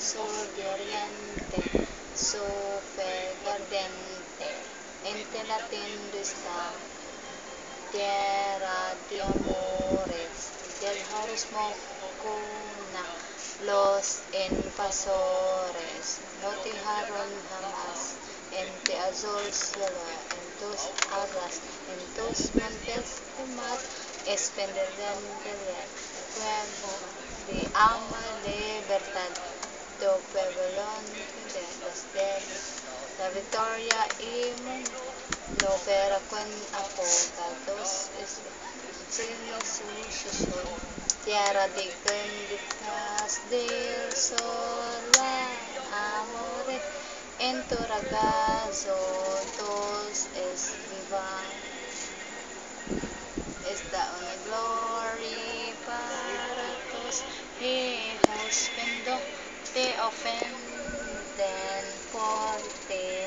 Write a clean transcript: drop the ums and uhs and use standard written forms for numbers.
sol de oriente, sufre ardente, entre latindo está, tierra de amores, del horismo cuna, los invasores no dejaron jamás en tu azul cielo, en tus alas, en tus montes de mar, expenderán del fuego de ama libertad, tu pueblo de la victoria y mundo, no verá con afogados, cielo sucio, tierra de benditas del sol, amores, en tu regazo todos es divino. Esta una gloria para tus hijos, cuando te ofenden por ti.